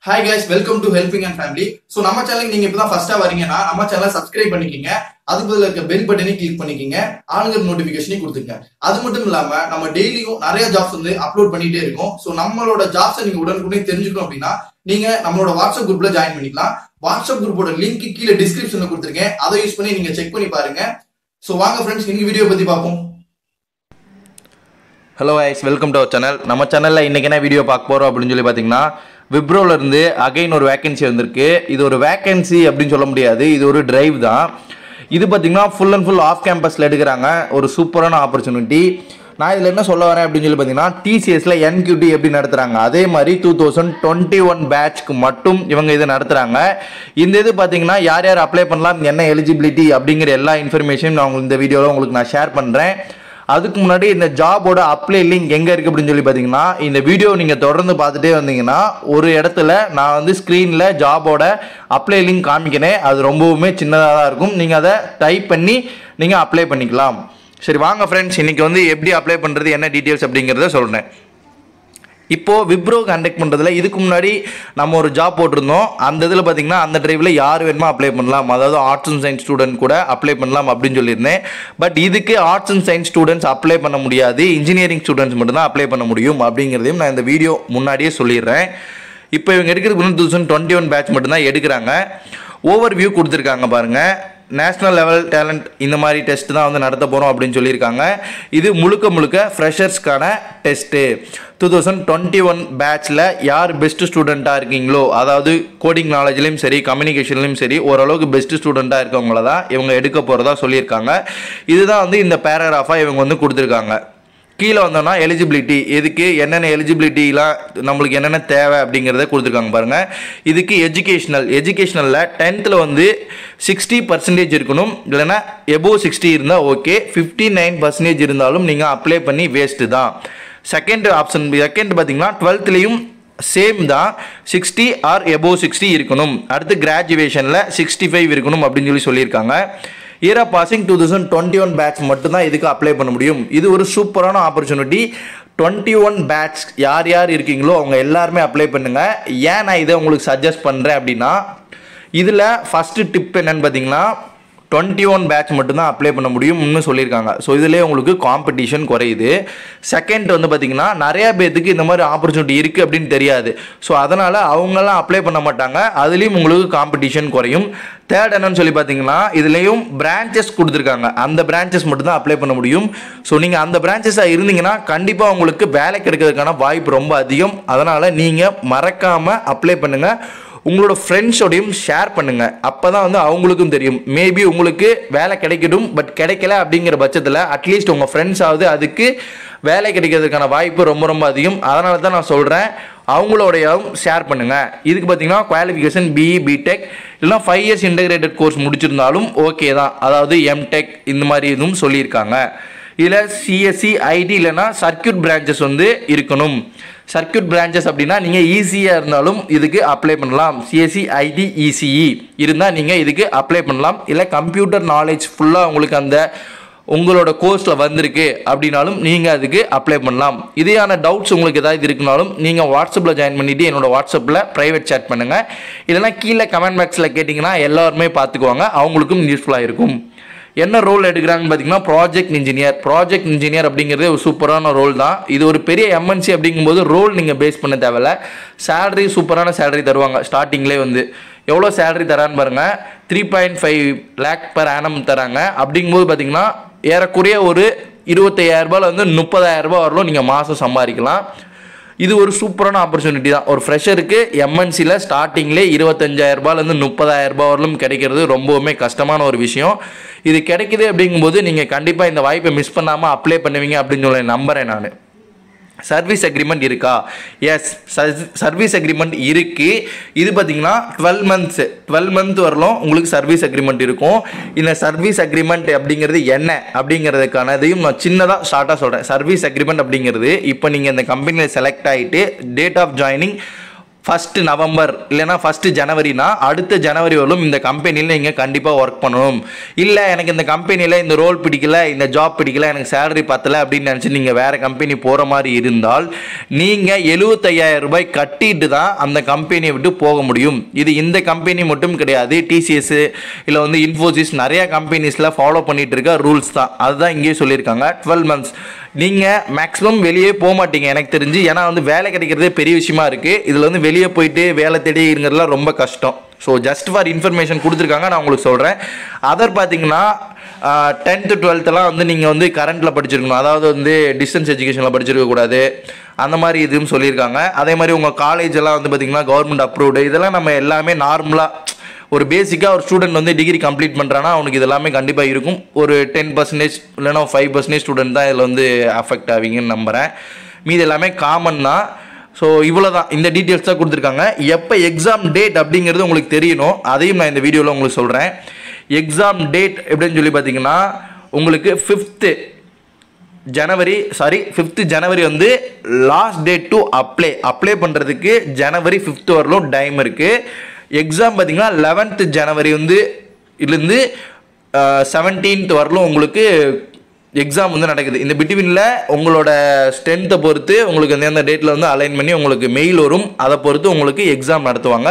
Hi guys, welcome to Helping and Family. So நம்ம சேனலுக்கு நீங்க இப்பதான் ஃபர்ஸ்டா வரீங்கன்னா நம்ம சேனலை சப்ஸ்கிரைப் பண்ணிக்கங்க. அதுக்கு பதிலா இருக்க பெல் பட்டனை கிளிக் பண்ணிக்கங்க. ஆளுங்க நோட்டிபிகேஷனை கொடுத்துங்க. அது மட்டும் இல்லாம நம்ம டெய்லியும் நிறைய ஜாப்ஸ் வந்து அப்லோட் பண்ணிட்டே இருக்கோம். சோ நம்மளோட ஜாப்ஸை நீங்க உடனுக்குடனே தெரிஞ்சுக்கணும் அப்படின்னா நீங்க நம்மளோட வாட்ஸ்அப் குரூப்ல ஜாயின் பண்ணிக்கலாம். வாட்ஸ்அப் குரூப்போட லிங்க் கீழே டிஸ்கிரிப்ஷன்ல கொடுத்துருக்கேன். அதை யூஸ் பண்ணி நீங்க செக் பண்ணி பாருங்க. சோ வாங்க ஃப்ரெண்ட்ஸ், இன்னைக்கு வீடியோ பத்தி பார்ப்போம். Hello guys, welcome to our channel. நம்ம சேனலில் இன்றைக்கி என்ன வீடியோ பார்க்க போகிறோம் அப்படின்னு சொல்லி பார்த்தீங்கன்னா, விப்ரோலேருந்து அகைன் ஒரு வேக்கன்சி வந்திருக்கு. இது ஒரு வேக்கன்சி அப்படின்னு சொல்ல முடியாது, இது ஒரு டிரைவ் தான். இது பார்த்தீங்கன்னா ஃபுல் அண்ட் ஃபுல் ஆஃப் கேம்பஸில் எடுக்கிறாங்க. ஒரு சூப்பரான ஆப்பர்ச்சுனிட்டி. நான் இதில் என்ன சொல்ல வரேன் அப்படின்னு சொல்லி பார்த்தீங்கன்னா, டிசிஎஸில் என்கியூடி எப்படி நடத்துகிறாங்க அதே மாதிரி 2021 பேட்ச்க்கு மட்டும் இவங்க இதை நடத்துகிறாங்க. இந்த இது பார்த்தீங்கன்னா யார் யார் அப்ளை பண்ணலாம், என்ன எலிஜிபிலிட்டி அப்படிங்கிற எல்லா இன்ஃபர்மேஷனும் நான் இந்த வீடியோவில் உங்களுக்கு நான் ஷேர் பண்ணுறேன். அதுக்கு முன்னாடி இந்த ஜாபோட அப்ளை லிங்க் எங்கே இருக்குது அப்படின்னு சொல்லி பார்த்தீங்கன்னா, இந்த வீடியோ நீங்கள் தொடர்ந்து பார்த்துட்டே வந்தீங்கன்னா ஒரு இடத்துல நான் வந்து ஸ்க்ரீனில் ஜாபோட அப்ளை லிங்க் காமிக்கிறேன். அது ரொம்பவுமே சின்னதாக தான் இருக்கும். நீங்கள் அதை டைப் பண்ணி நீங்கள் அப்ளை பண்ணிக்கலாம். சரி வாங்க ஃப்ரெண்ட்ஸ், இன்றைக்கி வந்து எப்படி அப்ளை பண்ணுறது, என்ன டீட்டெயில்ஸ் அப்படிங்கிறத சொல்கிறேன். இப்போது விப்ரோ கண்டக்ட் பண்ணுறதுல இதுக்கு முன்னாடி நம்ம ஒரு ஜாப் போட்டிருந்தோம். அந்த இதில் பார்த்திங்கன்னா அந்த டிரைவில் யார் வேணுமோ அப்ளை பண்ணலாம், அதாவது ஆர்ட்ஸ் அண்ட் சயின்ஸ் ஸ்டூடெண்ட் கூட அப்ளை பண்ணலாம் அப்படின்னு சொல்லியிருந்தேன். பட் இதுக்கு arts and science students apply பண்ண முடியாது, இன்ஜினியரிங் ஸ்டூடெண்ட்ஸ் மட்டும்தான் அப்ளை பண்ண முடியும் அப்படிங்கிறதையும் நான் இந்த வீடியோ முன்னாடியே சொல்லிடுறேன். இப்போ இவங்க எடுக்கிறது 2021 பேட்ச் மட்டும்தான் எடுக்கிறாங்க. ஓவர் வியூ கொடுத்துருக்காங்க பாருங்கள். நேஷ்னல் லெவல் டேலண்ட் இந்த மாதிரி டெஸ்ட் தான் வந்து நடத்த போகிறோம் அப்படின்னு சொல்லியிருக்காங்க. இது முழுக்க முழுக்க ஃப்ரெஷர்ஸ்க்கான டெஸ்ட்டு. 2021 பேட்சில் யார் பெஸ்ட்டு ஸ்டூடெண்ட்டாக இருக்கீங்களோ, அதாவது கோடிங் நாலேஜ்லேயும் சரி கம்யூனிகேஷன்லேயும் சரி ஓரளவுக்கு பெஸ்ட்டு ஸ்டூடெண்ட்டாக இருக்கவங்கள தான் இவங்க எடுக்க போகிறதா சொல்லியிருக்காங்க. இதுதான் வந்து இந்த பேராகிராஃபாக இவங்க வந்து கொடுத்துருக்காங்க. கீழே வந்தோம்னா எலிஜிபிலிட்டி, இதுக்கு என்னென்ன எலிஜிபிலிட்டிலாம் நம்மளுக்கு என்னென்ன தேவை அப்படிங்கிறத கொடுத்துருக்காங்க பாருங்கள். இதுக்கு எஜுகேஷ்னலில் 10th வந்து 60% இருக்கணும், இல்லைன்னா எபோவ் 60 இருந்தால் ஓகே. 59% இருந்தாலும் நீங்கள் அப்ளை பண்ணி வேஸ்ட்டு தான். செகண்ட் பார்த்தீங்கன்னா 12th சேம் தான், 60 ஆர் எபோவ் 60 இருக்கணும். அடுத்து கிராஜுவேஷனில் 65 இருக்கணும் அப்படின்னு சொல்லியிருக்காங்க. இயர் ஆஃப் பாசிங் 2021 பேட்ச் மட்டும்தான் இதுக்கு அப்ளை பண்ண முடியும். இது ஒரு சூப்பரான ஆப்பர்ச்சுனிட்டி. 21 பேட்ச் யார் யார் இருக்கீங்களோ அவங்க எல்லாருமே அப்ளை பண்ணுங்கள். ஏன் நான் இதை உங்களுக்கு சஜஸ்ட் பண்ணுறேன் அப்படின்னா, இதில் ஃபஸ்ட்டு டிப் என்னன்னு பார்த்தீங்கன்னா 21 பேட்ச் மட்டும்தான் அப்ளை பண்ண முடியும்னு சொல்லியிருக்காங்க. ஸோ இதிலே உங்களுக்கு காம்படிஷன் குறையுது. செகண்ட் வந்து பார்த்திங்கன்னா நிறையா பேர்த்துக்கு இந்த மாதிரி ஆப்பர்ச்சுனிட்டி இருக்குது அப்படின்னு தெரியாது. ஸோ அதனால் அவங்களாம் அப்ளை பண்ண மாட்டாங்க, அதுலேயும் உங்களுக்கு காம்படிஷன் குறையும். தேர்ட் என்னன்னு சொல்லி பார்த்தீங்கன்னா, இதுலேயும் பிரான்ச்சஸ் கொடுத்துருக்காங்க. அந்த பிரான்ச்சஸ் மட்டும்தான் அப்ளை பண்ண முடியும். ஸோ நீங்கள் அந்த பிரான்ச்சஸாக இருந்தீங்கன்னா கண்டிப்பாக உங்களுக்கு வேலை கிடைக்கிறதுக்கான வாய்ப்பு ரொம்ப அதிகம். அதனால் நீங்கள் மறக்காமல் அப்ளை பண்ணுங்கள். உங்களோட ஃப்ரெண்ட்ஸோடையும் ஷேர் பண்ணுங்கள். அப்போ தான் வந்து அவங்களுக்கும் தெரியும். மேபி உங்களுக்கு வேலை கிடைக்கட்டும், பட் கிடைக்கல அப்படிங்கிற பட்சத்தில் அட்லீஸ்ட் உங்கள் ஃப்ரெண்ட்ஸாவது அதுக்கு வேலை கிடைக்கிறதுக்கான வாய்ப்பு ரொம்ப ரொம்ப அதிகம். அதனால தான் நான் சொல்கிறேன், அவங்களோடையும் ஷேர் பண்ணுங்கள். இதுக்கு பார்த்தீங்கன்னா குவாலிஃபிகேஷன் பிஇ பிடெக் இல்லைனா 5 years இன்டகிரேட்டட் கோர்ஸ் முடிச்சிருந்தாலும் ஓகே தான், அதாவது எம்டெக் இந்த மாதிரி இதுவும் சொல்லியிருக்காங்க. இதில் சிஎஸ்சி ஐடி இல்லைனா சர்க்கியூட் பிரான்ச்சஸ் வந்து இருக்கணும். சர்க்கியூட் பிரான்ச்சஸ் அப்படின்னா நீங்கள் ஈஸியாக இருந்தாலும் இதுக்கு அப்ளை பண்ணலாம். சிஎஸ்சி ஐடி இசிஇ இருந்தால் நீங்கள் இதுக்கு அப்ளை பண்ணலாம். இல்லை கம்ப்யூட்டர் நாலேஜ் ஃபுல்லாக உங்களுக்கு அந்த உங்களோட கோர்ஸில் வந்திருக்கு அப்படின்னாலும் நீங்கள் அதுக்கு அப்ளை பண்ணலாம். இதையான டவுட்ஸ் உங்களுக்கு ஏதாவது இருக்குனாலும் நீங்கள் வாட்ஸ்அப்பில் ஜாயின் பண்ணிவிட்டு என்னோடய வாட்ஸ்அப்பில் ப்ரைவேட் சேட் பண்ணுங்கள். இல்லைனா கீழே கமெண்ட் பாக்ஸில் கேட்டிங்கன்னா எல்லாருமே பார்த்துக்குவாங்க, அவங்களுக்கும் யூஸ்ஃபுல்லாக இருக்கும். என்ன ரோல் எடுக்கிறாங்கன்னு பார்த்தீங்கன்னா ப்ராஜெக்ட் இன்ஜினியர் அப்படிங்கிறது ஒரு சூப்பரான ரோல் தான். இது ஒரு பெரிய எம்என்சி அப்படிங்கும்போது ரோல் நீங்கள் பேஸ் பண்ண தேவையில்ல. சேலரி சூப்பரான சேலரி தருவாங்க. ஸ்டார்டிங்லேயே வந்து எவ்வளோ சேலரி தரான்னு பாருங்கள், 3.5 lakh per annum தராங்க. அப்படிங்கும்போது பார்த்தீங்கன்னா ஏறக்குறைய ஒரு 25,000 வந்து 30,000 வரலும் நீங்கள் மாதம் சம்பாதிக்கலாம். இது ஒரு சூப்பரான ஆப்பர்ச்சுனிட்டி தான். ஒரு ஃப்ரெஷருக்கு எம்என்சியில் ஸ்டார்டிங்லேயே 25,000 30,000 வரலும் கிடைக்கிறது ரொம்பவுமே கஷ்டமான ஒரு விஷயம். இது கிடைக்குது அப்படிங்கும்போது நீங்கள் கண்டிப்பாக இந்த வாய்ப்பை மிஸ் பண்ணாமல் அப்ளை பண்ணுவீங்க அப்படின்னு சொல்லி நம்புகிறேன் நான். சர்வீஸ் அக்ரிமெண்ட் இருக்கா? எஸ், சர்வீஸ் அக்ரிமெண்ட் இருக்குது. இது பார்த்தீங்கன்னா 12 months வரலும் உங்களுக்கு சர்வீஸ் அக்ரிமெண்ட் இருக்கும். இந்த சர்வீஸ் அக்ரிமெண்ட் அப்படிங்கிறது என்ன அப்படிங்கிறதுக்கானதையும் நான் சின்னதாக ஷார்ட்டாக சொல்கிறேன். சர்வீஸ் அக்ரிமெண்ட் அப்படிங்கிறது இப்போ நீங்கள் இந்த கம்பெனியில் செலக்ட் ஆகிட்டு டேட் ஆஃப் ஜாயினிங் 1 நவம்பர் இல்லைனா 1 ஜனவரினா அடுத்த ஜனவரி வரலும் இந்த கம்பெனியில் நீங்கள் கண்டிப்பாக ஒர்க் பண்ணணும். இல்லை எனக்கு இந்த கம்பெனியில் இந்த ரோல் பிடிக்கல, இந்த ஜாப் பிடிக்கல, எனக்கு சேலரி பத்தலை அப்படின்னு நினச்சி நீங்கள் வேறு கம்பெனி போகிற மாதிரி இருந்தால் நீங்கள் 75,000 ரூபாய் கட்டிட்டு தான் அந்த கம்பெனியை விட்டு போக முடியும். இது இந்த கம்பெனி மட்டும் கிடையாது, TCS இல்லை வந்து இன்ஃபோசிஸ் நிறைய கம்பெனிஸில் ஃபாலோ பண்ணிட்டு இருக்க ரூல்ஸ் தான். அதுதான் இங்கேயே சொல்லியிருக்காங்க. 12 months நீங்கள் மேக்ஸிமம் வெளியே போக மாட்டீங்க எனக்கு தெரிஞ்சு. ஏன்னா வந்து வேலை கிடைக்கிறதே பெரிய விஷயமா இருக்குது. இதில் வந்து வெளியே போயிட்டு வேலை தேடிங்கிறதுலாம் ரொம்ப கஷ்டம். ஸோ ஜஸ்ட் ஃபார் இன்ஃபர்மேஷன் கொடுத்துருக்காங்க, நான் உங்களுக்கு சொல்கிறேன். அதர் பார்த்தீங்கன்னா 10th 12th வந்து நீங்கள் வந்து கரண்ட்டில் படிச்சிருக்கணும், அதாவது வந்து டிஸ்டன்ஸ் எஜுகேஷனில் படிச்சிருக்கக்கூடாது, அந்த மாதிரி இதுவும் சொல்லியிருக்காங்க. அதே மாதிரி உங்கள் காலேஜ் எல்லாம் வந்து பார்த்தீங்கன்னா கவர்மெண்ட் அப்ரூவ்டு. இதெல்லாம் நம்ம எல்லாமே நார்மலாக ஒரு பேசிக்காக ஒரு ஸ்டூடெண்ட் வந்து டிகிரி கம்ப்ளீட் பண்ணுறான்னா அவனுக்கு இதெல்லாமே கண்டிப்பாக இருக்கும். ஒரு 10% இல்லைனா 5% ஸ்டூடெண்ட் தான் இதில் வந்து அஃபெக்ட் ஆவீங்கன்னு நம்புகிறேன். மீது எல்லாமே காமன் தான். ஸோ இவ்வளோ தான், இந்த டீட்டெயில்ஸ் தான் கொடுத்துருக்காங்க. எப்போ எக்ஸாம் டேட் அப்படிங்கிறது உங்களுக்கு தெரியணும், அதையும் நான் இந்த வீடியோவில் உங்களுக்கு சொல்கிறேன். எக்ஸாம் டேட் எப்படின்னு சொல்லி பார்த்தீங்கன்னா உங்களுக்கு 5th ஜனவரி வந்து லாஸ்ட் டேட் டு அப்ளை பண்ணுறதுக்கு ஜனவரி 5th வரலும் டைம் இருக்குது. எக்ஸாம் பார்த்தீங்கன்னா 11th ஜனவரி வந்து இருந்து 17th வரலும் உங்களுக்கு எக்ஸாம் வந்து நடக்குது. இந்த பிட்வீனில் உங்களோட ஸ்ட்ரென்த்தை பொறுத்து உங்களுக்கு அந்த டேட்டில் வந்து அலைன் பண்ணி உங்களுக்கு மெயில் வரும். அதை பொறுத்து உங்களுக்கு எக்ஸாம் நடத்துவாங்க.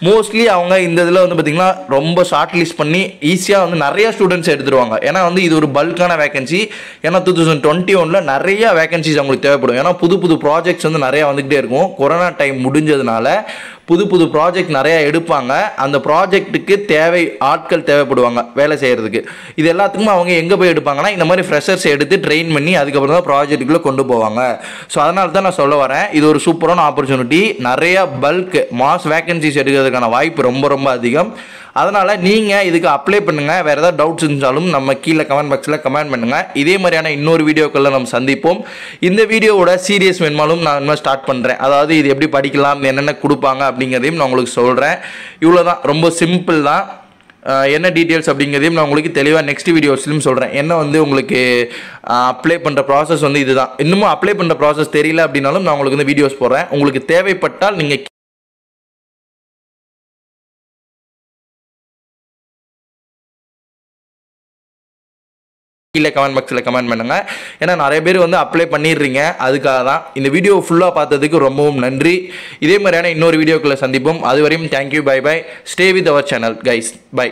மோஸ்ட்லி அவங்க இந்த இதில் வந்து பார்த்திங்கன்னா ரொம்ப ஷார்ட் லிஸ்ட் பண்ணி ஈஸியாக வந்து நிறைய ஸ்டூடெண்ட்ஸ் எடுத்துருவாங்க. ஏன்னா வந்து இது ஒரு பல்கான வேகன்சி. ஏன்னா 2021 நிறைய வேகன்சிஸ் அவங்களுக்கு தேவைப்படும். ஏன்னா புது ப்ராஜெக்ட்ஸ் வந்து நிறையா வந்துக்கிட்டே இருக்கும். கொரோனா டைம் முடிஞ்சதுனால புது ப்ராஜெக்ட் நிறையா எடுப்பாங்க. அந்த ப்ராஜெக்ட்டுக்கு ஆட்கள் தேவைப்படுவாங்க வேலை செய்கிறதுக்கு. இது எல்லாத்துக்கும் அவங்க எங்கே போய் எடுப்பாங்கன்னா இந்த மாதிரி ஃப்ரெஷர்ஸ் எடுத்து ட்ரெயின் பண்ணி அதுக்கப்புறம் தான் ப்ராஜெக்ட்டுக்குள்ளே கொண்டு போவாங்க. ஸோ அதனால தான் நான் சொல்ல வரேன், இது ஒரு சூப்பரான ஆப்பர்ச்சுனிட்டி. நிறைய பல்க் மாஸ் வேகன்சிஸ் எடுக்கிறதுக்கான வாய்ப்பு ரொம்ப அதிகம். அதனால் நீங்கள் இதுக்கு அப்ளை பண்ணுங்கள். வேறு ஏதாவது டவுட்ஸ் இருந்தாலும் நம்ம கீழே கமெண்ட் பாக்ஸில் கமெண்ட் பண்ணுங்கள். இதே மாதிரியான இன்னொரு வீடியோக்களில் நம்ம சந்திப்போம். இந்த வீடியோவோட சீரியஸ் வேணுமாலும் நான் இன்னும் ஸ்டார்ட் பண்ணுறேன். அதாவது இது எப்படி படிக்கலாம், என்னென்ன கொடுப்பாங்க அப்படிங்கிறதையும் நான் உங்களுக்கு சொல்கிறேன். இவ்வளோ தான், ரொம்ப சிம்பிள் தான். என்ன டீட்டெயில்ஸ் அப்படிங்கிறதையும் நான் உங்களுக்கு தெளிவாக நெக்ஸ்ட் வீடியோஸ்லையும் சொல்கிறேன். என்ன வந்து உங்களுக்கு அப்ளை பண்ணுற ப்ராசஸ் வந்து இதுதான். இன்னமும் அப்ளை பண்ணுற ப்ராசஸ் தெரியல அப்படின்னாலும் நான் உங்களுக்கு வந்து வீடியோஸ் போடுறேன். உங்களுக்கு தேவைப்பட்டால் நீங்கள் கீழே கமெண்ட் பாக்ஸில் கமெண்ட் பண்ணுங்கள். ஏன்னா நிறைய பேர் வந்து அப்ளை பண்ணிடுறீங்க, அதுக்காக தான். இந்த வீடியோ ஃபுல்லாக பார்த்ததுக்கு ரொம்பவும் நன்றி. இதே மாதிரியான இன்னொரு வீடியோக்குள்ளே சந்திப்போம். அதுவரையும் thank you, bye. Stay with our channel guys, by.